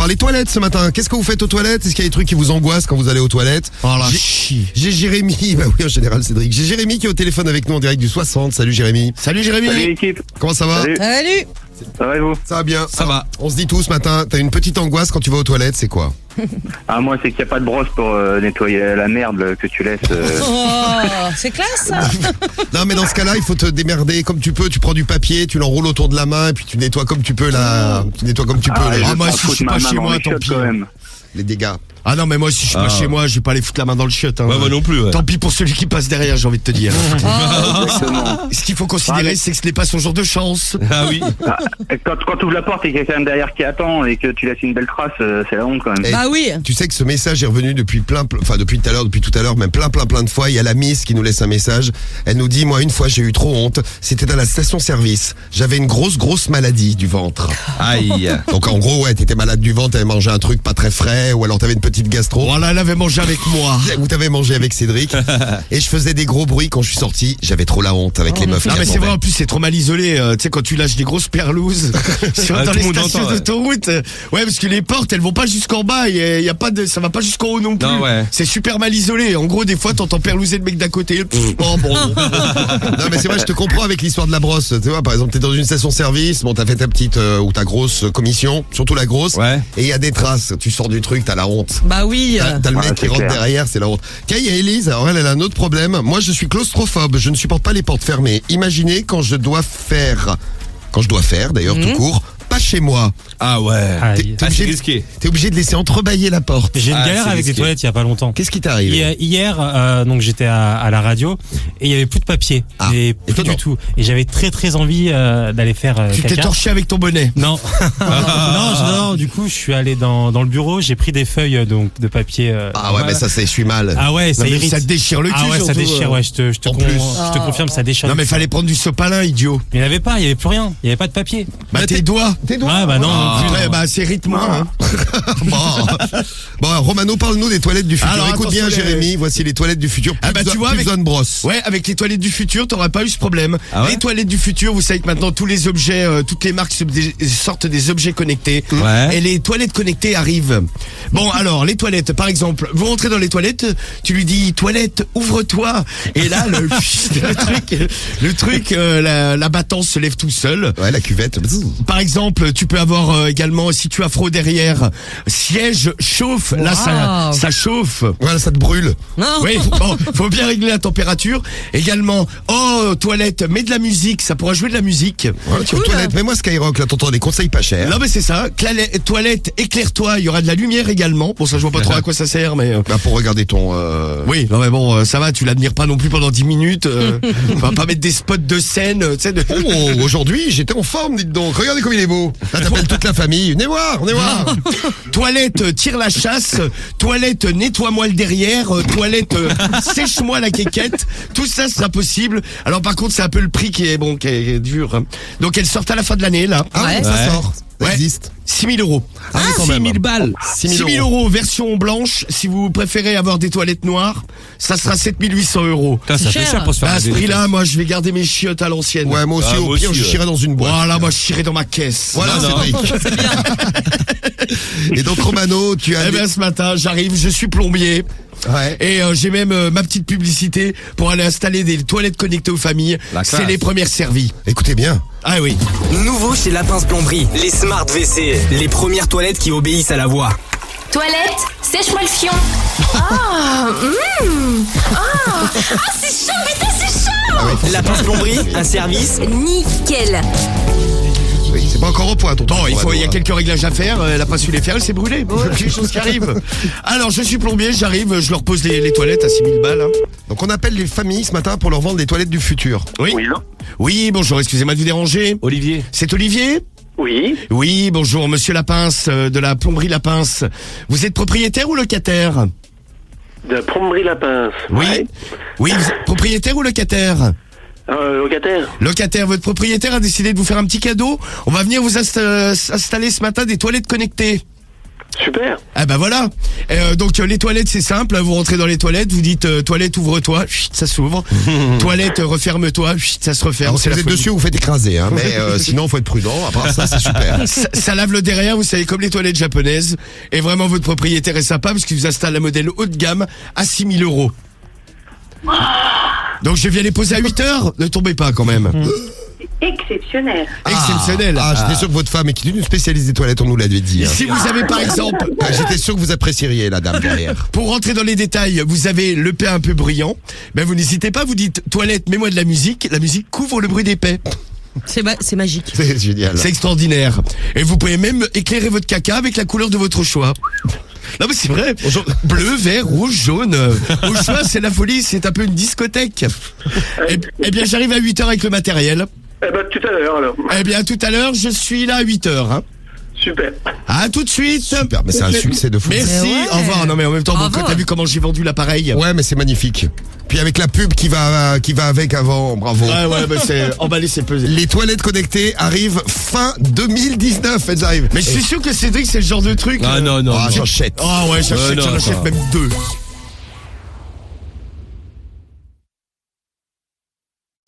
les toilettes ce matin. Qu'est-ce que vous faites aux toilettes? Est-ce qu'il y a des trucs qui vous angoissent quand vous allez aux toilettes? Oh la chie. J'ai Jérémy, bah oui en général Cédric. J'ai Jérémy qui est au téléphone avec nous en direct du 60. Salut Jérémy. Salut Jérémy. Salut l'équipe. Comment ça va? Salut. Ça va et vous? Ça va bien. Ça va. On se dit tout ce matin, t'as une petite angoisse quand tu vas aux toilettes, c'est quoi? Ah moi c'est qu'il n'y a pas de brosse pour nettoyer la merde que tu laisses. Oh, c'est classe ça. Non mais dans ce cas-là, il faut te démerder comme tu peux. Tu prends du papier, tu l'enroules autour de la main et puis tu nettoies comme tu peux là. Tu nettoies comme tu peux les, Ah, moi, je si je suis ma pas main chez dans moi, les tant chiottes, pis. quand même. les dégâts. Ah non, mais moi, si je suis pas chez moi, je vais pas aller foutre la main dans le chiotte. Hein. Ouais, moi non plus. Ouais. Tant pis pour celui qui passe derrière, j'ai envie de te dire. Exactement. Ce qu'il faut considérer, c'est que ce n'est pas son jour de chance. Ah oui. Ah, quand tu ouvres la porte et qu'il y a quelqu'un derrière qui attend et que tu laisses une belle trace, c'est la honte quand même. Eh, Bah oui. Tu sais que ce message est revenu depuis depuis tout à l'heure, même plein de fois. Il y a la Miss qui nous laisse un message. Elle nous dit, moi une fois j'ai eu trop honte. C'était à la station-service. J'avais une grosse maladie du ventre. Aïe. Donc en gros, ouais, t'étais malade du ventre, t'avais mangé un truc pas très frais, ou alors t'avais une petite gastro. Voilà, elle avait mangé avec moi. Ou t'avais mangé avec Cédric. Et je faisais des gros bruits quand je suis sorti. J'avais trop la honte avec les meufs. Non qui mais c'est vrai, attendaient. en plus c'est trop mal isolé. Tu sais quand tu lâches des grosses perlouses Ah, dans tout les le monde stations entend, ouais. d'autoroute. Ouais, parce que les portes elles vont pas jusqu'en bas. Il y a pas de, ça va pas jusqu'en haut non plus. Non, ouais. C'est super mal isolé. En gros des fois t'entends perlouser le mec d'à côté. Oh bon. Non mais c'est vrai, je te comprends avec l'histoire de la brosse. Tu vois, par exemple, t'es dans une station-service, bon, t'as fait ta petite ou ta grosse commission, surtout la grosse, Ouais. et il y a des traces. Tu sors du truc, t'as la honte. Bah oui. T'as le mec Ah, qui c'est rentre clair. derrière, c'est la honte. Kay et Elise, alors elle a un autre problème. Moi, je suis claustrophobe, je ne supporte pas les portes fermées. Imaginez quand je dois faire d'ailleurs tout court, pas chez moi. Ah ouais. Aïe. Ah, c'est risqué. T'es obligé de laisser entrebâiller la porte. J'ai une Ah, galère c'est avec les risqué. toilettes il y a pas longtemps. Qu'est-ce qui t'est arrivé? Hier, donc j'étais à la radio et il y avait plus de papier, Ah, et plus étonnant. du tout. Et j'avais très envie d'aller faire Tu t'es caca. torché avec ton bonnet. Non. non, du coup, je suis allé dans le bureau, j'ai pris des feuilles donc de papier. Ah ouais, voilà. mais ça s'essuie mal. Ah ouais, ça Non, mais irrite. ça te déchire le cul. Ah ouais, ça surtout, déchire, ouais, je te en plus. confirme, ça déchire. Non mais fallait prendre du sopalin, idiot. Mais il n'y en avait pas, il n'y avait plus rien, il n'y avait pas de papier. Bah tes doigts. Tes doigts. Ouais, bah non. Ah, non plus, ouais, non. bah c'est rythme-moi. Hein. Bon, Romano, parle-nous des toilettes du futur. Alors, Écoute bien, attention, Jérémy, voici les toilettes du futur. Ah bah, tu vois, plus avec- besoin de brosse. Ouais, avec les toilettes du futur, t'aurais pas eu ce problème. Ah ouais Les toilettes du futur, vous savez que maintenant tous les objets, toutes les marques sortent des objets connectés. Ouais. Et les toilettes connectées arrivent. Bon, alors, les toilettes, par exemple, vous rentrez dans les toilettes, tu lui dis, toilette, ouvre-toi. Et là, le truc, la battance se lève tout seul. Ouais, la cuvette. Bzzz. Par exemple, tu peux avoir également, si tu as froid derrière, siège, chauffe. Là, ça chauffe. Voilà, ça te brûle. Non. Oui, bon, faut bien régler la température. Également, toilette, mets de la musique, ça pourra jouer de la musique. Ouais, tu es aux toilettes. Mets-moi Skyrock, là, t'entends des conseils pas chers. Non mais c'est ça, toilette, éclaire-toi, il y aura de la lumière également. Bon ça je vois pas trop à quoi ça sert mais... Bah, pour regarder ton... Oui, non mais bon, ça va, tu l'admires pas non plus pendant 10 minutes. On va pas mettre des spots de scène, tu sais. Oh, aujourd'hui, j'étais en forme, dites donc. Regardez comme il est beau. Là, t'appelles toute la famille. Venez voir, venez voir. Toilette, tire la chasse. Toilette, nettoie-moi le derrière. Toilette, sèche-moi la quéquette. Tout ça sera possible. Alors par contre, c'est un peu le prix qui est dur. Hein. Donc elles sortent à la fin de l'année là. Ah, Ouais. ça Ouais. sort. Ça Ouais. existe. 6 000 euros. Ah, oui, quand même. 6 000 balles. 6 000 euros version blanche. Si vous préférez avoir des toilettes noires, ça sera 7 800 euros. Putain, ça fait cher. cher pour se faire À ce des- prix-là, moi, je vais garder mes chiottes à l'ancienne. Ouais, moi aussi, Ah, au moi pire, aussi, je ouais. chierai dans une boîte. Voilà, moi, je chierai dans ma caisse. Voilà, Non, non. Cédric. Et donc, Romano, tu as... Eh ben, ce matin, j'arrive, je suis plombier. Ouais. Et j'ai même ma petite publicité pour aller installer des toilettes connectées aux familles. La C'est classe. les premières servies. Écoutez bien. Ah oui. Nouveau chez Lapins Plomberie, les Smart WC, les premières toilettes qui obéissent à la voix. Toilette, sèche-moi le fion. C'est chaud, putain, c'est chaud. Lapins Plomberie, un service. Nickel. Oui, c'est pas encore au point, tonton. Bon, il y a Romano, quelques réglages à faire. Elle a pas su les faire, elle s'est brûlée. Bon, c'est des choses qui arrivent. Alors, je suis plombier, j'arrive, je leur pose les toilettes à 6 000 balles. Hein. Donc, on appelle les familles ce matin pour leur vendre des toilettes du futur. Oui. Oui, bonjour, excusez-moi de vous déranger. Olivier. C'est Olivier ? Oui. Oui, bonjour, monsieur Lapince, de la plomberie Lapince. Vous êtes propriétaire ou locataire ? De Plomberie Lapince. Oui. Ouais. Oui, vous êtes propriétaire ou locataire ? Locataire. Locataire, votre propriétaire a décidé de vous faire un petit cadeau. On va venir vous installer ce matin des toilettes connectées. Super. Ah bah voilà. Donc les toilettes c'est simple, vous rentrez dans les toilettes, vous dites toilette ouvre-toi, chut, ça s'ouvre. Toilette referme-toi, chut, ça se referme. Alors, si C'est la vous êtes folie. dessus, vous faites écraser, hein, mais sinon faut être prudent. À part ça, c'est super. Ça lave le derrière, vous savez, comme les toilettes japonaises. Et vraiment, votre propriétaire est sympa parce qu'il vous installe un modèle haut de gamme à 6 000 €. Donc je viens les poser à 8 heures. Ne tombez pas quand même. Exceptionnel. Exceptionnel. Ah, j'étais sûr que votre femme est une spécialiste des toilettes, on nous l'avait dit. Hein. Si vous avez par exemple, J'étais sûr que vous apprécieriez la dame derrière. pour rentrer dans les détails, vous avez le paix un peu brillant, ben vous n'hésitez pas, vous dites toilette, mets-moi de la musique couvre le bruit des paix. C'est magique. C'est génial. C'est extraordinaire. Et vous pouvez même éclairer votre caca avec la couleur de votre choix. Non mais c'est vrai. Bleu, vert, rouge, jaune. Au choix, c'est la folie, c'est un peu une discothèque. Eh bien, j'arrive à 8 heures avec le matériel. Eh ben, tout à l'heure, alors. Eh bien, tout à l'heure, je suis là à 8 heures. Hein. Super. À tout de suite. Super, mais c'est un succès de fou. Merci. Ouais. Au revoir. Non mais en même temps, Bravo. t'as vu comment j'ai vendu l'appareil. Ouais, mais c'est magnifique. Puis avec la pub qui va avec avant, bravo. Ouais, bah c'est emballé, c'est pesé. Les toilettes connectées arrivent fin 2019, elles arrivent. Mais je suis sûr que Cédric, c'est le genre de truc. Ah, Ah j'achète. ouais, j'achète non, même 2.